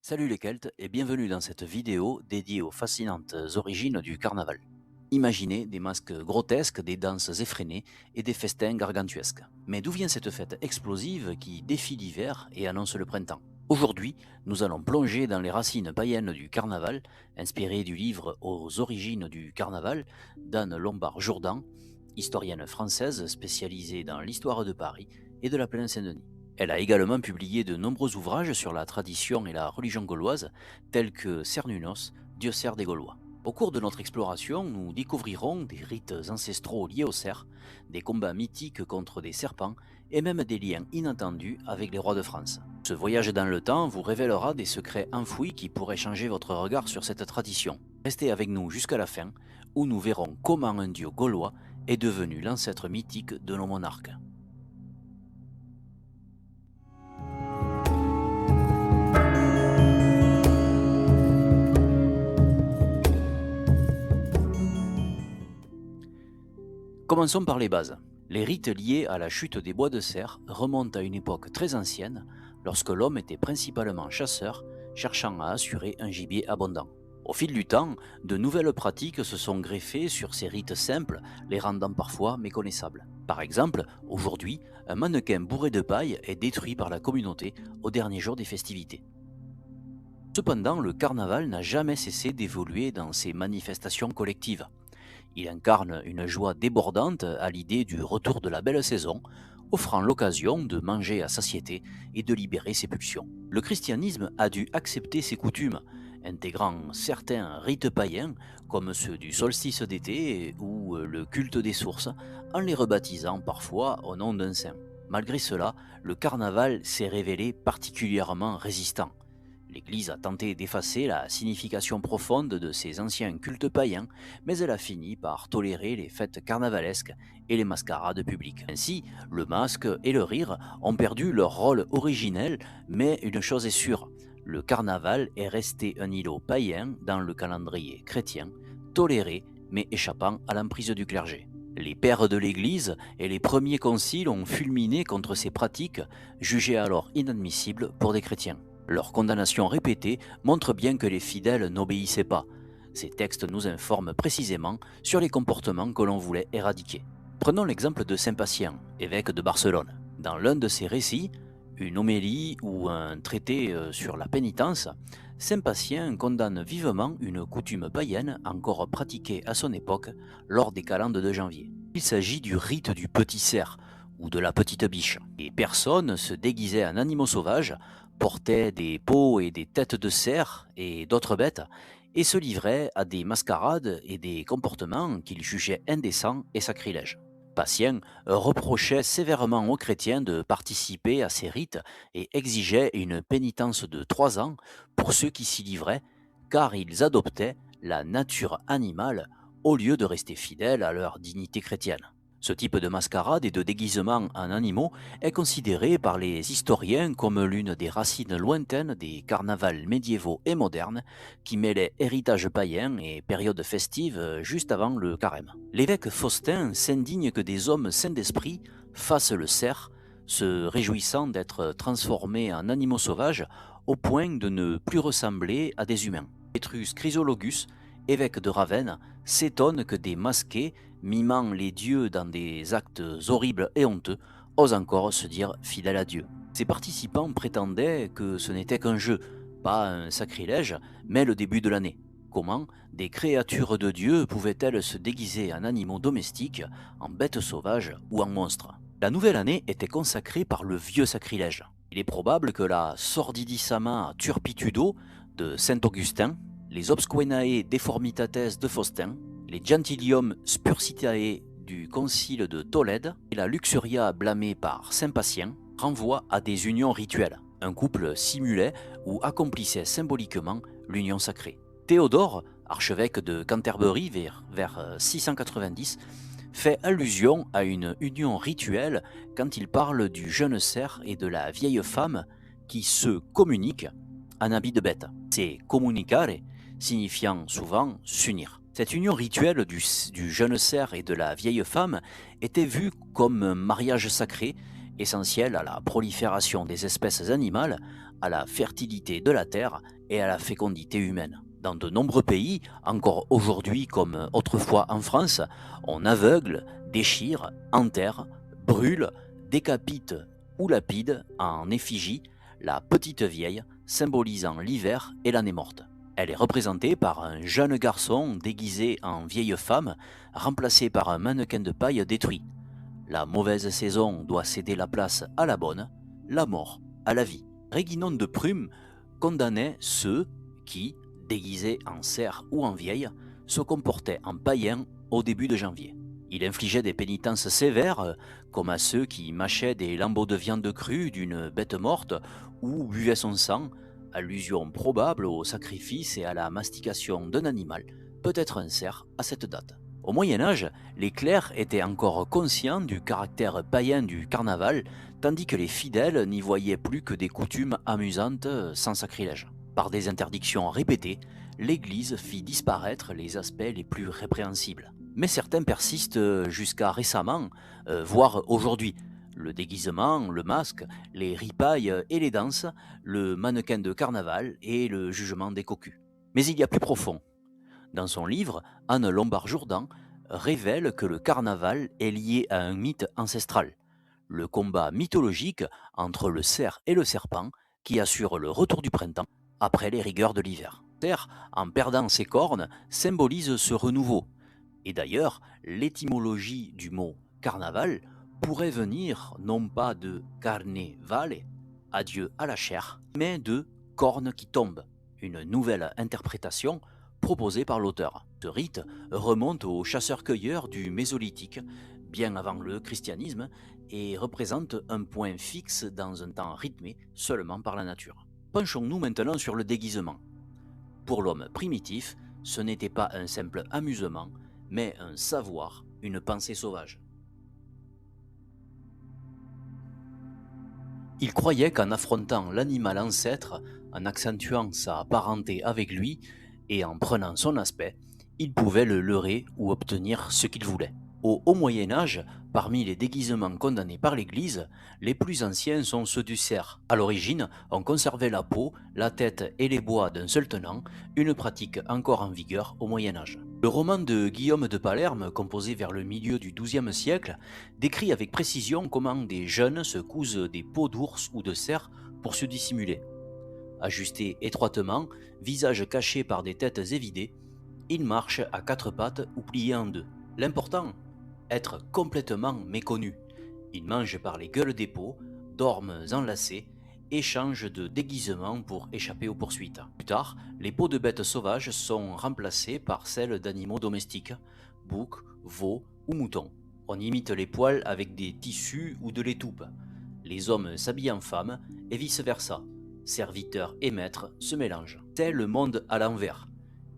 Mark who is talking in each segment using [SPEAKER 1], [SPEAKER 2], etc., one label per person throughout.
[SPEAKER 1] Salut les Celtes et bienvenue dans cette vidéo dédiée aux fascinantes origines du carnaval. Imaginez des masques grotesques, des danses effrénées et des festins gargantuesques. Mais d'où vient cette fête explosive qui défie l'hiver et annonce le printemps? Aujourd'hui, nous allons plonger dans les racines païennes du carnaval, inspiré du livre Aux origines du carnaval d'Anne Lombard-Jourdan, historienne française spécialisée dans l'histoire de Paris et de la plaine Saint-Denis. Elle a également publié de nombreux ouvrages sur la tradition et la religion gauloise, tels que Cernunnos, Diocère des Gaulois. Au cours de notre exploration, nous découvrirons des rites ancestraux liés aux cerfs, des combats mythiques contre des serpents et même des liens inattendus avec les rois de France. Ce voyage dans le temps vous révélera des secrets enfouis qui pourraient changer votre regard sur cette tradition. Restez avec nous jusqu'à la fin, où nous verrons comment un dieu gaulois est devenu l'ancêtre mythique de nos monarques. Commençons par les bases. Les rites liés à la chute des bois de cerf remontent à une époque très ancienne, lorsque l'homme était principalement chasseur, cherchant à assurer un gibier abondant. Au fil du temps, de nouvelles pratiques se sont greffées sur ces rites simples, les rendant parfois méconnaissables. Par exemple, aujourd'hui, un mannequin bourré de paille est détruit par la communauté au dernier jour des festivités. Cependant, le carnaval n'a jamais cessé d'évoluer dans ses manifestations collectives. Il incarne une joie débordante à l'idée du retour de la belle saison, offrant l'occasion de manger à satiété et de libérer ses pulsions. Le christianisme a dû accepter ces coutumes, intégrant certains rites païens comme ceux du solstice d'été ou le culte des sources, en les rebaptisant parfois au nom d'un saint. Malgré cela, le carnaval s'est révélé particulièrement résistant. L'Église a tenté d'effacer la signification profonde de ces anciens cultes païens, mais elle a fini par tolérer les fêtes carnavalesques et les mascarades publiques. Ainsi, le masque et le rire ont perdu leur rôle originel, mais une chose est sûre, le carnaval est resté un îlot païen dans le calendrier chrétien, toléré mais échappant à l'emprise du clergé. Les pères de l'Église et les premiers conciles ont fulminé contre ces pratiques, jugées alors inadmissibles pour des chrétiens. Leurs condamnations répétées montrent bien que les fidèles n'obéissaient pas. Ces textes nous informent précisément sur les comportements que l'on voulait éradiquer. Prenons l'exemple de Saint Patient, évêque de Barcelone. Dans l'un de ses récits, une homélie ou un traité sur la pénitence, Saint Patient condamne vivement une coutume païenne encore pratiquée à son époque lors des calendes de janvier. Il s'agit du rite du petit cerf ou de la petite biche. Les personnes se déguisaient en animaux sauvages, portaient des peaux et des têtes de cerf et d'autres bêtes, et se livraient à des mascarades et des comportements qu'ils jugeaient indécents et sacrilèges. Patient reprochait sévèrement aux chrétiens de participer à ces rites et exigeait une pénitence de 3 ans pour ceux qui s'y livraient, car ils adoptaient la nature animale au lieu de rester fidèles à leur dignité chrétienne. Ce type de mascarade et de déguisement en animaux est considéré par les historiens comme l'une des racines lointaines des carnavals médiévaux et modernes qui mêlaient héritage païen et période festive juste avant le carême. L'évêque Faustin s'indigne que des hommes sains d'esprit fassent le cerf, se réjouissant d'être transformés en animaux sauvages au point de ne plus ressembler à des humains. Petrus Chrysologus, évêque de Ravenne, s'étonne que des masqués mimant les dieux dans des actes horribles et honteux, osent encore se dire fidèles à Dieu. Ces participants prétendaient que ce n'était qu'un jeu, pas un sacrilège, mais le début de l'année. Comment des créatures de Dieu pouvaient-elles se déguiser en animaux domestiques, en bêtes sauvages ou en monstres? La nouvelle année était consacrée par le vieux sacrilège. Il est probable que la Sordidissima Turpitudo de saint Augustin, les Obsquenae Deformitates de Faustin, les Gentilium Spursitae du concile de Tolède et la Luxuria blâmée par Saint Patient renvoient à des unions rituelles. Un couple simulait ou accomplissait symboliquement l'union sacrée. Théodore, archevêque de Canterbury vers 690, fait allusion à une union rituelle quand il parle du jeune cerf et de la vieille femme qui se communiquent en habit de bête. C'est communicare, signifiant souvent s'unir. Cette union rituelle du jeune cerf et de la vieille femme était vue comme un mariage sacré, essentiel à la prolifération des espèces animales, à la fertilité de la terre et à la fécondité humaine. Dans de nombreux pays, encore aujourd'hui comme autrefois en France, on aveugle, déchire, enterre, brûle, décapite ou lapide en effigie la petite vieille, symbolisant l'hiver et l'année morte. Elle est représentée par un jeune garçon déguisé en vieille femme, remplacé par un mannequin de paille détruit. La mauvaise saison doit céder la place à la bonne, la mort à la vie. Réguinon de Prume condamnait ceux qui, déguisés en cerf ou en vieille, se comportaient en païens au début de janvier. Il infligeait des pénitences sévères, comme à ceux qui mâchaient des lambeaux de viande crue d'une bête morte ou buvaient son sang, allusion probable au sacrifice et à la mastication d'un animal, peut-être un cerf à cette date. Au Moyen Âge, les clercs étaient encore conscients du caractère païen du carnaval, tandis que les fidèles n'y voyaient plus que des coutumes amusantes sans sacrilège. Par des interdictions répétées, l'Église fit disparaître les aspects les plus répréhensibles. Mais certains persistent jusqu'à récemment, voire aujourd'hui. Le déguisement, le masque, les ripailles et les danses, le mannequin de carnaval et le jugement des cocus. Mais il y a plus profond. Dans son livre, Anne Lombard-Jourdan révèle que le carnaval est lié à un mythe ancestral, le combat mythologique entre le cerf et le serpent qui assure le retour du printemps après les rigueurs de l'hiver. Le cerf, en perdant ses cornes, symbolise ce renouveau. Et d'ailleurs, l'étymologie du mot carnaval pourrait venir non pas de carne vale, adieu à la chair, mais de cornes qui tombent, une nouvelle interprétation proposée par l'auteur. Ce rite remonte aux chasseurs-cueilleurs du Mésolithique, bien avant le christianisme, et représente un point fixe dans un temps rythmé seulement par la nature. Penchons-nous maintenant sur le déguisement. Pour l'homme primitif, ce n'était pas un simple amusement, mais un savoir, une pensée sauvage. Il croyait qu'en affrontant l'animal ancêtre, en accentuant sa parenté avec lui et en prenant son aspect, il pouvait le leurrer ou obtenir ce qu'il voulait. Au Haut Moyen Âge, parmi les déguisements condamnés par l'Église, les plus anciens sont ceux du cerf. À l'origine, on conservait la peau, la tête et les bois d'un seul tenant, une pratique encore en vigueur au Moyen Âge. Le roman de Guillaume de Palerme, composé vers le milieu du XIIe siècle, décrit avec précision comment des jeunes se cousent des peaux d'ours ou de cerf pour se dissimuler. Ajustés étroitement, visage caché par des têtes évidées, ils marchent à quatre pattes ou pliés en deux. L'important, être complètement méconnus. Ils mangent par les gueules des pots, dorment enlacés et changent de déguisement pour échapper aux poursuites. Plus tard, les peaux de bêtes sauvages sont remplacées par celles d'animaux domestiques, boucs, veaux ou moutons. On imite les poils avec des tissus ou de l'étoupe. Les hommes s'habillent en femmes et vice-versa. Serviteurs et maîtres se mélangent. C'est le monde à l'envers.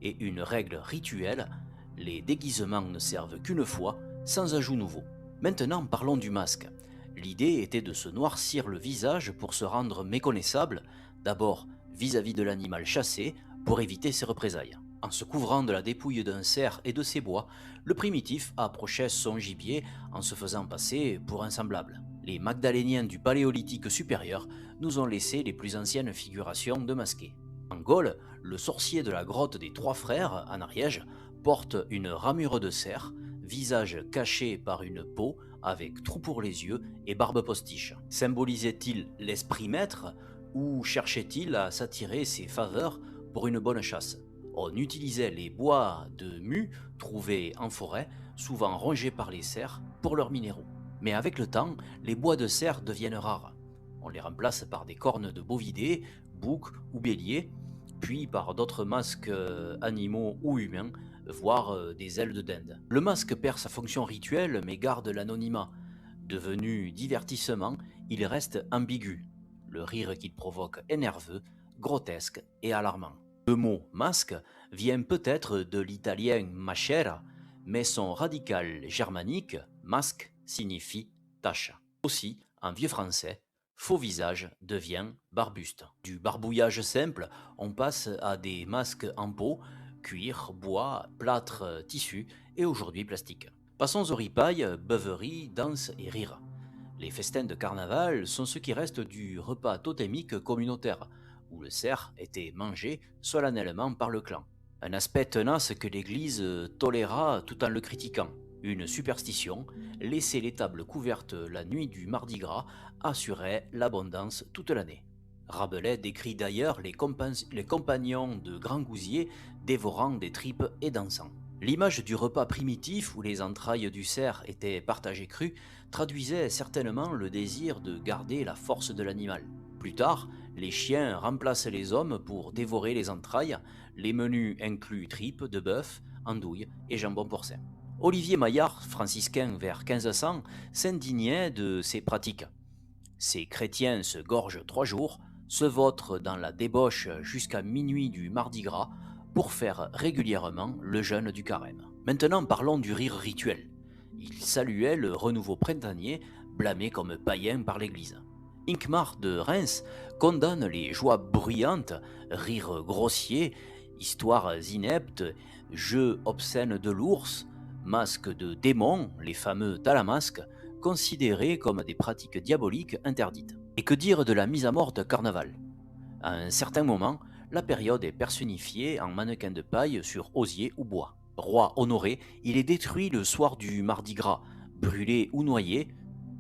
[SPEAKER 1] Et une règle rituelle, les déguisements ne servent qu'une fois, sans ajout nouveau. Maintenant parlons du masque. L'idée était de se noircir le visage pour se rendre méconnaissable, d'abord vis-à-vis de l'animal chassé, pour éviter ses représailles. En se couvrant de la dépouille d'un cerf et de ses bois, le primitif approchait son gibier en se faisant passer pour un semblable. Les Magdaléniens du Paléolithique supérieur nous ont laissé les plus anciennes figurations de masqués. En Gaule, le sorcier de la grotte des Trois Frères, en Ariège, porte une ramure de cerf, visage caché par une peau avec trou pour les yeux et barbe postiche. Symbolisait-il l'esprit maître ou cherchait-il à s'attirer ses faveurs pour une bonne chasse? On utilisait les bois de mû trouvés en forêt, souvent rongés par les cerfs, pour leurs minéraux. Mais avec le temps, les bois de cerf deviennent rares. On les remplace par des cornes de bovidés, boucs ou béliers, puis par d'autres masques animaux ou humains, voire des ailes de dinde. Le masque perd sa fonction rituelle mais garde l'anonymat. Devenu divertissement, il reste ambigu. Le rire qu'il provoque est nerveux, grotesque et alarmant. Le mot masque vient peut-être de l'italien maschera, mais son radical germanique, masque, signifie tache. Aussi, en vieux français, faux visage devient barbuste. Du barbouillage simple, on passe à des masques en peau, cuir, bois, plâtre, tissu et aujourd'hui plastique. Passons aux ripailles, beuveries, danse et rire. Les festins de carnaval sont ce qui reste du repas totémique communautaire, où le cerf était mangé solennellement par le clan. Un aspect tenace que l'Église toléra tout en le critiquant. Une superstition, laisser les tables couvertes la nuit du Mardi Gras assurait l'abondance toute l'année. Rabelais décrit d'ailleurs les compagnons de Grand Gousier dévorant des tripes et dansant. L'image du repas primitif où les entrailles du cerf étaient partagées crues traduisait certainement le désir de garder la force de l'animal. Plus tard, les chiens remplacent les hommes pour dévorer les entrailles. Les menus incluent tripes de bœuf, andouilles et jambon porcin. Olivier Maillard, franciscain vers 1500, s'indignait de ces pratiques. Ces chrétiens se gorgent 3 jours, se vautrent dans la débauche jusqu'à minuit du Mardi Gras pour faire régulièrement le jeûne du carême. Maintenant parlons du rire rituel. Il saluait le renouveau printanier, blâmé comme païen par l'Église. Hincmar de Reims condamne les joies bruyantes, rires grossiers, histoires ineptes, jeux obscènes de l'ours, masques de démons, les fameux talamasques, considérés comme des pratiques diaboliques interdites. Et que dire de la mise à mort de carnaval? À un certain moment, la période est personnifiée en mannequin de paille sur osier ou bois. Roi honoré, il est détruit le soir du Mardi Gras, brûlé ou noyé,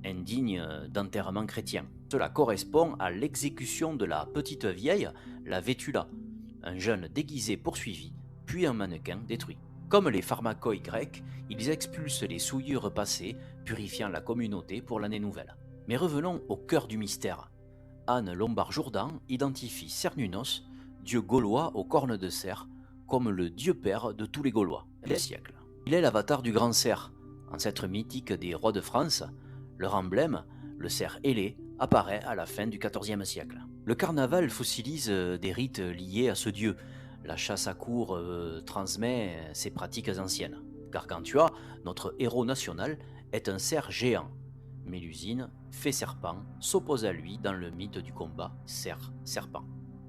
[SPEAKER 1] indigne d'enterrement chrétien. Cela correspond à l'exécution de la petite vieille, la Vétula, un jeune déguisé poursuivi, puis un mannequin détruit. Comme les pharmacoi grecs, ils expulsent les souillures passées, purifiant la communauté pour l'année nouvelle. Mais revenons au cœur du mystère. Anne Lombard-Jourdan identifie Cernunnos, dieu gaulois aux cornes de cerf, comme le dieu père de tous les Gaulois des siècles. Il est l'avatar du grand cerf, ancêtre mythique des rois de France. Leur emblème, le cerf ailé, apparaît à la fin du XIVe siècle. Le carnaval fossilise des rites liés à ce dieu. La chasse à courre transmet ses pratiques anciennes. Gargantua, notre héros national, est un cerf géant. Mélusine, fée serpent, s'oppose à lui dans le mythe du combat cerf-serpent.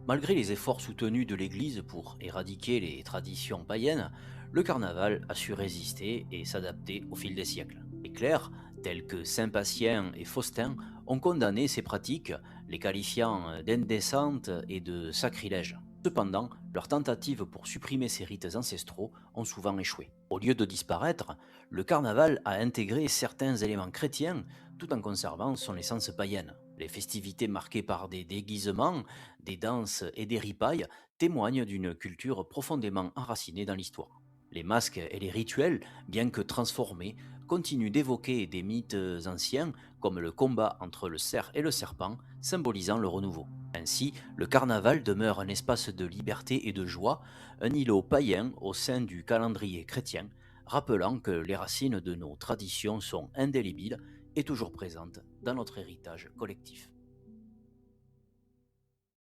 [SPEAKER 1] Malgré les efforts soutenus de l'Église pour éradiquer les traditions païennes, le carnaval a su résister et s'adapter au fil des siècles. Les clercs, tels que Saint-Patient et Faustin, ont condamné ces pratiques, les qualifiant d'indécentes et de sacrilèges. Cependant, leurs tentatives pour supprimer ces rites ancestraux ont souvent échoué. Au lieu de disparaître, le carnaval a intégré certains éléments chrétiens tout en conservant son essence païenne. Les festivités marquées par des déguisements, des danses et des ripailles témoignent d'une culture profondément enracinée dans l'histoire. Les masques et les rituels, bien que transformés, continuent d'évoquer des mythes anciens comme le combat entre le cerf et le serpent, symbolisant le renouveau. Ainsi, le carnaval demeure un espace de liberté et de joie, un îlot païen au sein du calendrier chrétien, rappelant que les racines de nos traditions sont indélébiles et toujours présentes dans notre héritage collectif.